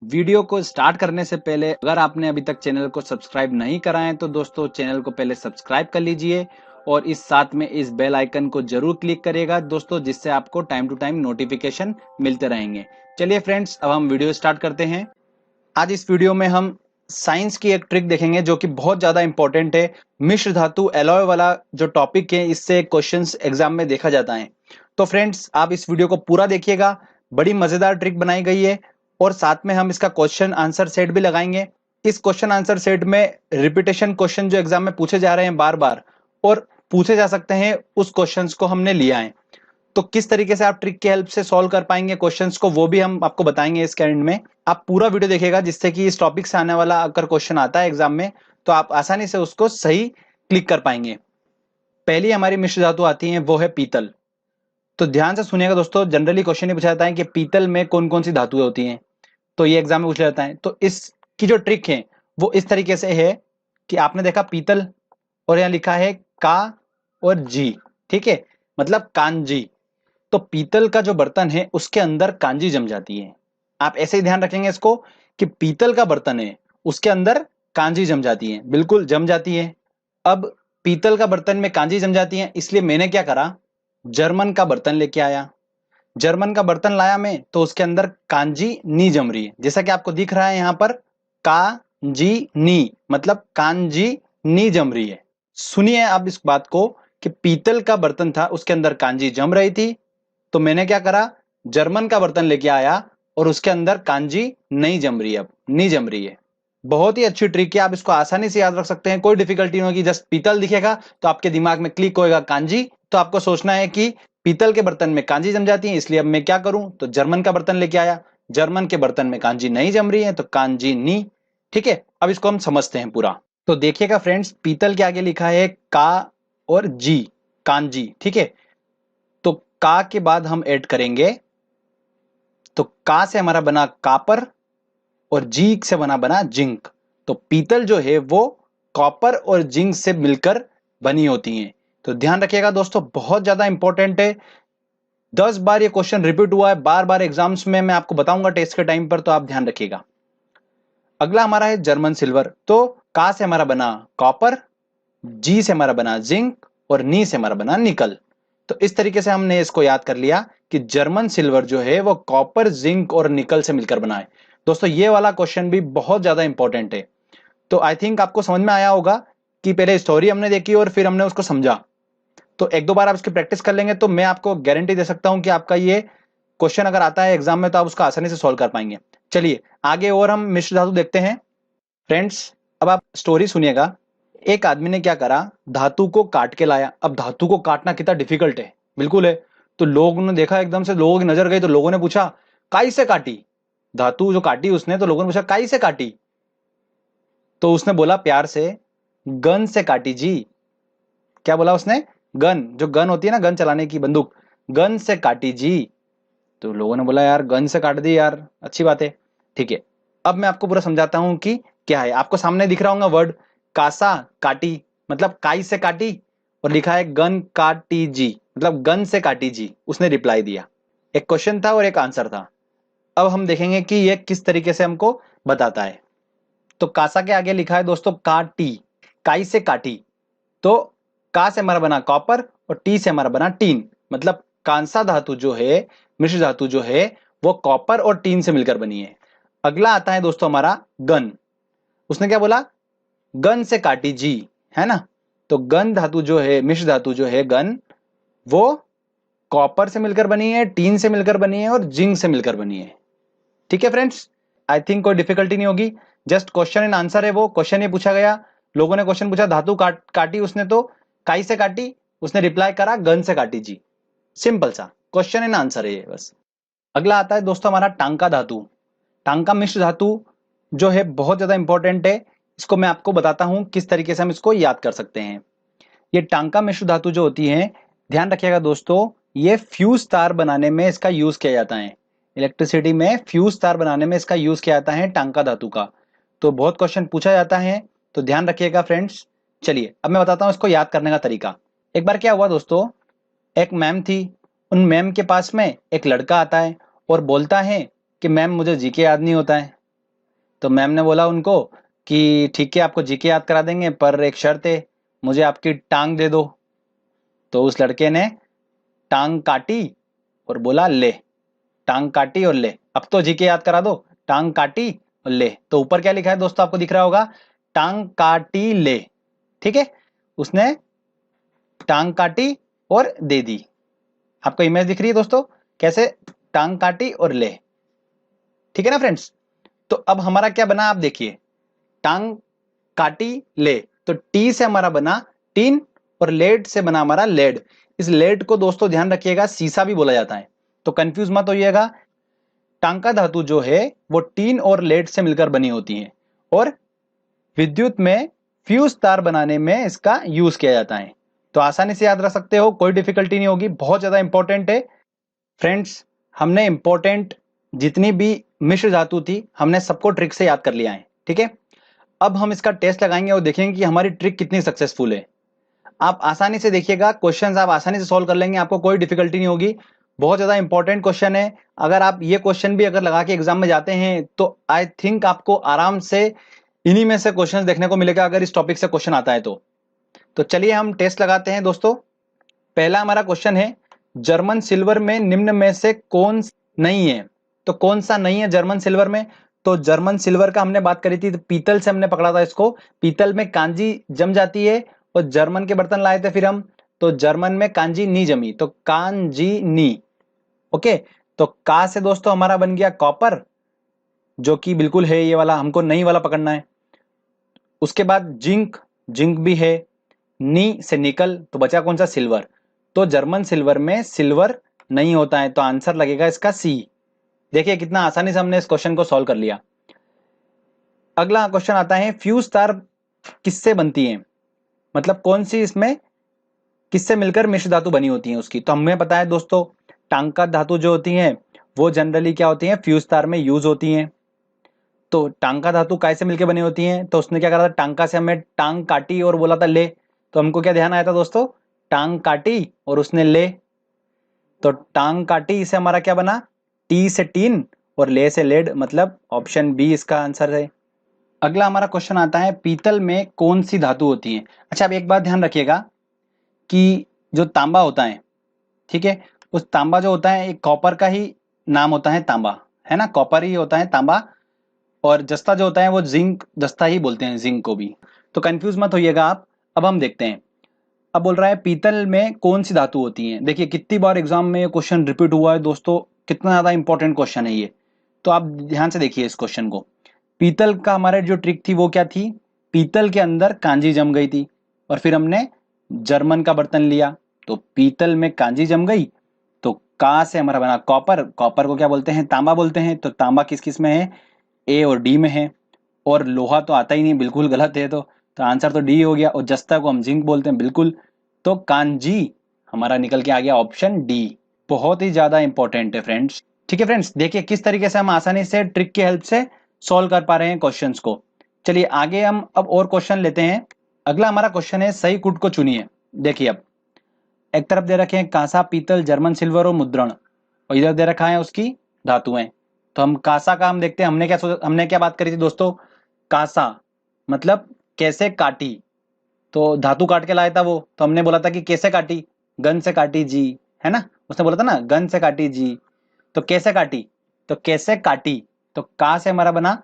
Video को start करने से पहले अगर आपने अभी तक चैनल को सब्सक्राइब नहीं करा है तो दोस्तों चैनल को पहले सब्सक्राइब कर लीजिए और इस साथ में इस बेल आइकन को जरूर क्लिक करिएगा दोस्तों, जिससे आपको टाइम टू टाइम नोटिफिकेशन मिलते रहेंगे। चलिए फ्रेंड्स, अब हम वीडियो स्टार्ट करते हैं। आज इस वीडियो में हम साइंस की एक ट्रिक देखेंगे जो कि बहुत ज्यादा इंपॉर्टेंट है। मिश्र धातु एलॉय वाला जो टॉपिक है, इससे क्वेश्चंस एग्जाम में देखा जाता है। तो फ्रेंड्स, आप इस वीडियो को पूरा देखिएगा, बड़ी मजेदार ट्रिक बनाई गई है और साथ में हम इसका क्वेश्चन आंसर सेट भी लगाएंगे। इस क्वेश्चन आंसर सेट में रिपीटेशन क्वेश्चन जो एग्जाम में पूछे जा रहे हैं बार बार और पूछे जा सकते हैं, उस क्वेश्चंस को हमने लिया है। तो किस तरीके से आप ट्रिक की हेल्प से सॉल्व कर पाएंगे क्वेश्चंस को, वो भी हम आपको बताएंगे इसके एंड में। आप पूरा वीडियो देखिएगा, जिससे कि इस टॉपिक से आने वाला अगर क्वेश्चन आता है एग्जाम में तो आप आसानी से उसको सही क्लिक कर पाएंगे। पहली हमारी मिश्र धातु आती है, वो है पीतल। तो ध्यान से सुनिएगा दोस्तों, जनरली क्वेश्चन ये पूछा जाता है कि पीतल में कौन कौन सी धातुएं होती हैं, तो ये एग्जाम में पूछा जाता है। तो इसकी जो ट्रिक है वो इस तरीके से है कि आपने देखा पीतल और यहाँ लिखा है का और जी, ठीक है, मतलब कांजी। तो पीतल का जो बर्तन है उसके अंदर कांजी जम जाती है। आप ऐसे ही ध्यान रखेंगे इसको कि पीतल का बर्तन है उसके अंदर कांजी जम जाती है, बिल्कुल जम जाती है। अब पीतल का बर्तन में कांजी जम जाती है, इसलिए मैंने क्या करा, जर्मन का बर्तन लेके आया। जर्मन का बर्तन लाया मैं, तो उसके अंदर कांजी नी जम रही है, जैसा कि आपको दिख रहा है यहाँ पर कांजी नी, मतलब कांजी नी जम रही है। सुनिए आप इस बात को कि पीतल का बर्तन था उसके अंदर कांजी जम रही थी, तो मैंने क्या करा, जर्मन का बर्तन लेके आया और उसके अंदर कांजी नहीं जम रही है, अब नहीं जम रही है। बहुत ही अच्छी ट्रिक है, आप इसको आसानी से याद रख सकते हैं, कोई डिफिकल्टी नहीं होगी। जस्ट पीतल दिखेगा तो आपके दिमाग में क्लिक होएगा कांजी, तो आपको सोचना है कि पीतल के बर्तन में कांजी जम जाती है, इसलिए अब मैं क्या करूं, तो जर्मन का बर्तन लेके आया। जर्मन के बर्तन में कांजी नहीं जम रही है तो कांजी नी, ठीक है। अब इसको हम समझते हैं पूरा। तो देखिएगा फ्रेंड्स, पीतल के आगे लिखा है का और जी, कांजी, ठीक है। तो का के बाद हम ऐड करेंगे, तो का से हमारा बना कापर और जी से बना जिंक। तो पीतल जो है वो कॉपर और जिंक से मिलकर बनी होती हैं। तो ध्यान रखिएगा दोस्तों, बहुत ज्यादा इंपॉर्टेंट है। 10 बार ये क्वेश्चन रिपीट हुआ है बार बार एग्जाम्स में, मैं आपको बताऊंगा टेस्ट के टाइम पर, तो आप ध्यान रखिएगा। अगला हमारा है जर्मन सिल्वर। तो का से हमारा बना कॉपर, जी से हमारा बना जिंक और नी से हमारा बना निकल। तो इस तरीके से हमने इसको याद कर लिया कि जर्मन सिल्वर जो है वो कॉपर, जिंक और निकल से मिलकर बना है। दोस्तों ये वाला क्वेश्चन भी बहुत ज्यादा इंपॉर्टेंट है। तो आई थिंक आपको समझ में आया होगा कि पहले स्टोरी हमने देखी और फिर हमने उसको समझा। तो एक दो बार आप इसकी प्रैक्टिस कर लेंगे तो मैं आपको गारंटी दे सकता हूं कि आपका ये क्वेश्चन अगर आता है एग्जाम में तो आप उसको आसानी से सॉल्व कर पाएंगे। चलिए आगे और हम मिश्र धातु देखते हैं। फ्रेंड्स, अब आप स्टोरी सुनिएगा। एक आदमी ने क्या करा, धातु को काट के लाया। अब धातु को काटना कितना डिफिकल्ट है, बिल्कुल है। तो लोगों ने देखा, एकदम से लोगों की नजर गई, तो लोगों ने पूछा काई से काटी धातु, जो काटी उसने, तो लोगों ने पूछा काई से काटी। तो उसने बोला प्यार से, गन से काटी जी। क्या बोला उसने, गन, जो गन होती है ना, गन चलाने की बंदूक, गन से काटी जी। तो लोगों ने बोला यार गन से काट दी यार, अच्छी बात है, ठीक है। अब मैं आपको पूरा समझाता हूं कि क्या है। आपको सामने दिख रहा होगा वर्ड कासा काटी, मतलब काई से काटी, और लिखा है गन काटी जी, मतलब गन से काटी जी। उसने रिप्लाई दिया, एक क्वेश्चन था और एक आंसर था। अब हम देखेंगे कि ये किस तरीके से हमको बताता है। तो कासा के आगे लिखा है दोस्तों काटी, काई से काटी। तो का से हमारा बना कॉपर और टी से हमारा बना टीन, मतलब कांसा धातु जो है, मिश्र धातु जो है, वो कॉपर और टीन से मिलकर बनी है। अगला आता है दोस्तों हमारा गन। उसने क्या बोला, गन से काटी जी, है ना। तो गन धातु जो है, मिश्र धातु जो है गन, वो कॉपर से मिलकर बनी है, टीन से मिलकर बनी है और जिंक से मिलकर बनी है। ठीक है फ्रेंड्स, आई थिंक कोई डिफिकल्टी नहीं होगी। जस्ट क्वेश्चन एंड आंसर है वो। क्वेश्चन ये पूछा गया, लोगों ने क्वेश्चन पूछा धातु काटी उसने, तो काई से काटी, उसने रिप्लाई करा गन से काटी जी। सिंपल सा क्वेश्चन एंड आंसर है ये बस। अगला आता है दोस्तों हमारा टांका धातु। टांका मिश्र धातु जो है बहुत ज्यादा इंपॉर्टेंट है। इसको मैं आपको बताता हूं किस तरीके से हम इसको याद कर सकते हैं। ये टांका मिश्र धातु जो होती है, ध्यान रखिएगा दोस्तों, ये फ्यूज तार बनाने में इसका यूज किया जाता है। इलेक्ट्रिसिटी में फ्यूज तार बनाने में इसका यूज किया जाता है टांका धातु का। तो बहुत क्वेश्चन पूछा जाता है, तो ध्यान रखिएगा फ्रेंड्स। चलिए अब मैं बताता हूं इसको याद करने का तरीका। एक बार क्या हुआ दोस्तों, एक मैम थी, उन मैम के पास में एक लड़का आता है और बोलता है कि मैम मुझे जीके याद नहीं होता है। तो मैम ने बोला उनको कि ठीक है आपको जीके याद करा देंगे, पर एक शर्त है, मुझे आपकी टांग दे दो। तो उस लड़के ने टांग काटी और बोला ले। टांग काटी और ले। अब तो जीके याद करा दो। टांग काटी और ले। तो ऊपर क्या लिखा है दोस्तों, आपको दिख रहा होगा, टांग काटी ले। ठीक है, उसने टांग काटी और दे दी। आपको इमेज दिख रही है दोस्तों, कैसे टांग काटी और ले। ठीक है ना फ्रेंड्स। तो अब हमारा क्या बना, आप देखिए, टांग काटी ले, तो टी से हमारा बना टीन और लेड से बना हमारा लेड। इस लेड को दोस्तों ध्यान रखिएगा सीसा भी बोला जाता है, तो कंफ्यूज मत होइएगा। टांका धातु जो है वो टीन और लेड से मिलकर बनी होती है और विद्युत में फ्यूज तार बनाने में इसका यूज किया जाता है। तो आसानी से याद रख सकते हो, कोई डिफिकल्टी नहीं होगी, बहुत ज्यादा इंपॉर्टेंट है फ्रेंड्स। हमने इंपॉर्टेंट जितनी भी मिश्र धातु थी हमने सबको ट्रिक से याद कर लिया है। ठीक है, अब हम इसका टेस्ट लगाएंगे और देखेंगे कि हमारी ट्रिक कितनी सक्सेसफुल है। आप आसानी से देखिएगा, क्वेश्चंस आप आसानी से सॉल्व कर लेंगे, आपको कोई डिफिकल्टी नहीं होगी। बहुत ज्यादा इंपॉर्टेंट क्वेश्चन है। अगर आप ये क्वेश्चन भी अगर लगा के एग्जाम में जाते हैं तो आई थिंक आपको आराम से इन्हीं में से क्वेश्चन देखने को मिलेगा, अगर इस टॉपिक से क्वेश्चन आता है तो चलिए हम टेस्ट लगाते हैं दोस्तों। पहला हमारा क्वेश्चन है, जर्मन सिल्वर में निम्न में से कौन नहीं है। तो कौन सा नहीं है जर्मन सिल्वर में, तो जर्मन सिल्वर का हमने बात करी थी, तो पीतल से हमने पकड़ा था इसको। पीतल में कांजी जम जाती है और जर्मन के बर्तन लाए थे फिर हम, तो जर्मन में कांजी नी जमी, तो कांजी नी। ओके, तो का से दोस्तों हमारा बन गया कॉपर, जो कि बिल्कुल है ये वाला, हमको नहीं वाला पकड़ना है। उसके बाद जिंक, जिंक भी है। नी से निकल, तो बचा कौन सा, सिल्वर। तो जर्मन सिल्वर में सिल्वर नहीं होता है, तो आंसर लगेगा इसका सी। देखिए कितना आसानी से हमने इस क्वेश्चन को सॉल्व कर लिया। अगला क्वेश्चन आता है, फ्यूज तार किससे बनती है, मतलब कौन सी इसमें किससे मिलकर मिश्र धातु बनी होती है उसकी। तो हमें पता है दोस्तों, टांका धातु जो होती है वो जनरली क्या होती है, फ्यूज तार में यूज होती है। तो टांका धातु कैसे मिलकर बनी होती है, तो उसने क्या करा था, टांका से हमें टांग काटी और बोला था ले। तो हमको क्या ध्यान आया था दोस्तों, टांग काटी और उसने ले, तो टांग काटी से हमारा क्या बना, टी से टीन और ले से लेड, मतलब ऑप्शन बी इसका आंसर है। अगला हमारा क्वेश्चन आता है, पीतल में कौन सी धातु होती है। अच्छा, अब एक बात ध्यान रखिएगा कि जो तांबा होता है, ठीक है, उस तांबा जो होता है एक कॉपर का ही नाम होता है तांबा, है ना, कॉपर ही होता है तांबा। और जस्ता जो होता है वो जिंक जस्ता ही बोलते हैं, जिंक को भी। तो कंफ्यूज मत होइएगा आप। अब हम देखते हैं, अब बोल रहा है पीतल में कौन सी धातु होती है। देखिए कितनी बार एग्जाम में ये क्वेश्चन रिपीट हुआ है दोस्तों, कितना ज्यादा इंपॉर्टेंट क्वेश्चन है ये। तो आप ध्यान से देखिए इस क्वेश्चन को। पीतल का हमारे जो ट्रिक थी वो क्या थी, पीतल के अंदर कांजी जम गई थी और फिर हमने जर्मन का बर्तन लिया, तो पीतल में कांजी जम गई, तो का से हमारा बना कॉपर। कॉपर को क्या बोलते हैं, तांबा बोलते हैं। तो तांबा किस किस में है, ए और डी में है। और लोहा तो आता ही नहीं, बिल्कुल गलत है। तो आंसर तो डी हो गया। और जस्ता को हम जिंक बोलते हैं, बिल्कुल। तो कांजी हमारा निकल के आ गया ऑप्शन डी। बहुत ही ज्यादा इंपॉर्टेंट है फ्रेंड्स। ठीक है फ्रेंड्स, देखिए किस तरीके से हम आसानी से ट्रिक की हेल्प से सॉल्व कर पा रहे हैं क्वेश्चंस को। चलिए आगे हम अब और क्वेश्चन लेते हैं। अगला हमारा क्वेश्चन है, सही कूट को चुनिए। देखिए अब एक तरफ दे रखे हैं कांसा, पीतल, जर्मन सिल्वर और मुद्रण, और इधर दे रखा है उसकी धातुएं। तो हम कांसा का हम देखते हैं, हमने क्या बात करी थी दोस्तों, कांसा मतलब कैसे काटी। तो धातु काट के लाया था वो, तो हमने बोला था कि कैसे काटी, गन से काटी जी, है ना, उसने बोला था ना गन से काटी जी। तो कैसे काटी, तो कैसे काटी, तो का से हमारा बना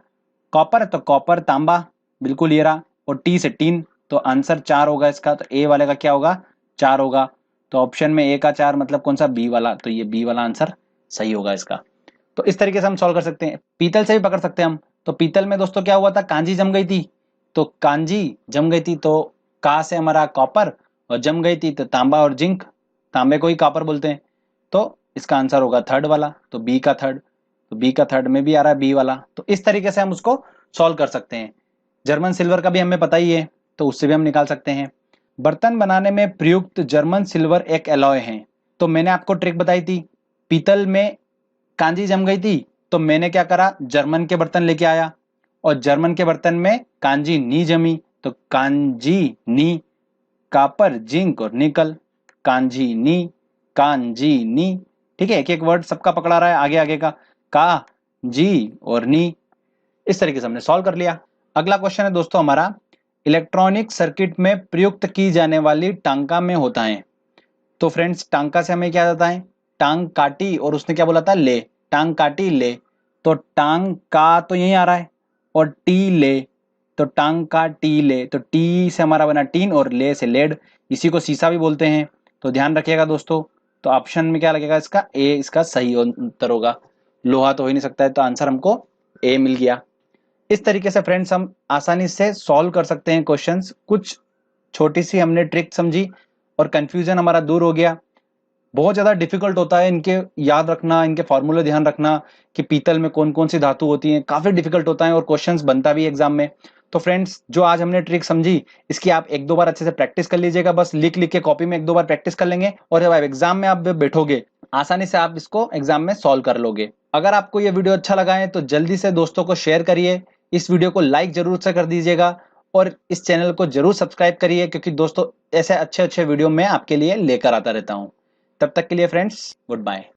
कॉपर, तो कॉपर तांबा, बिल्कुल ये रहा। और टी से टीन, तो आंसर 4 होगा इसका। तो ए वाले का क्या होगा, 4 होगा। तो ऑप्शन में ए का 4 मतलब कौन सा, बी वाला। तो ये बी वाला आंसर सही होगा इसका। तो इस तरीके से हम सॉल्व कर सकते हैं। पीतल से भी पकड़ सकते हैं हम। तो पीतल में दोस्तों क्या हुआ था, कांजी जम गई थी, तो कांजी जम गई थी, तो का से हमारा कॉपर, और जम गई थी तो तांबा और जिंक, तांबे को ही कॉपर बोलते हैं। तो इसका आंसर होगा थर्ड वाला, तो बी का थर्ड। तो बी का थर्ड में भी आ रहा है बी वाला। तो इस तरीके से हम उसको सॉल्व कर सकते हैं। जर्मन सिल्वर का भी हमें पता ही है, तो उससे भी हम निकाल सकते हैं। बर्तन बनाने में प्रयुक्त जर्मन सिल्वर एक एलॉय है। तो मैंने आपको ट्रिक बताई थी, पीतल में कांजी जम गई थी, तो मैंने क्या करा, जर्मन के बर्तन लेके आया, और जर्मन के बर्तन में कांजी नी जमी, तो कांजी नी, कापर, जिंक और निकल, कांजी नी, कांजी नी। ठीक है, एक एक वर्ड सबका पकड़ा रहा है, आगे आगे का जी और नी। इस तरीके से हमने सॉल्व कर लिया। अगला क्वेश्चन है दोस्तों हमारा, इलेक्ट्रॉनिक सर्किट में प्रयुक्त की जाने वाली टांका में होता है। तो फ्रेंड्स टांका से हमें क्या आता है, टांग काटी और उसने क्या बोला था, ले, टांग काटी ले, तो टांग का तो यही आ रहा है और टी ले, तो टांग का टी ले, तो टी से हमारा बना टीन और ले से लेड, इसी को सीसा भी बोलते हैं। तो ध्यान रखिएगा दोस्तों, तो ऑप्शन में क्या लगेगा इसका, ए इसका सही उत्तर होगा। लोहा तो हो ही नहीं सकता है, तो आंसर हमको ए मिल गया। इस तरीके से फ्रेंड्स हम आसानी से सॉल्व कर सकते हैं क्वेश्चंस। कुछ छोटी सी हमने ट्रिक समझी और कंफ्यूजन हमारा दूर हो गया। बहुत ज्यादा डिफिकल्ट होता है इनके याद रखना, इनके फॉर्मूले ध्यान रखना कि पीतल में कौन कौन सी धातु होती हैं, काफी डिफिकल्ट होता है और क्वेश्चंस बनता भी एग्जाम में। तो फ्रेंड्स जो आज हमने ट्रिक समझी, इसकी आप एक दो बार अच्छे से प्रैक्टिस कर लीजिएगा, बस लिख लिख के कॉपी में एक दो बार प्रैक्टिस कर लेंगे और जब आप एग्जाम में आप बैठोगे आसानी से आप इसको एग्जाम में सॉल्व कर लोगे। अगर आपको ये वीडियो अच्छा लगा है तो जल्दी से दोस्तों को शेयर करिए, इस वीडियो को लाइक जरूर से कर दीजिएगा और इस चैनल को जरूर सब्सक्राइब करिए, क्योंकि दोस्तों ऐसे अच्छे अच्छे वीडियो मैं आपके लिए लेकर आता रहता हूं। तब तक के लिए फ्रेंड्स, गुड बाय।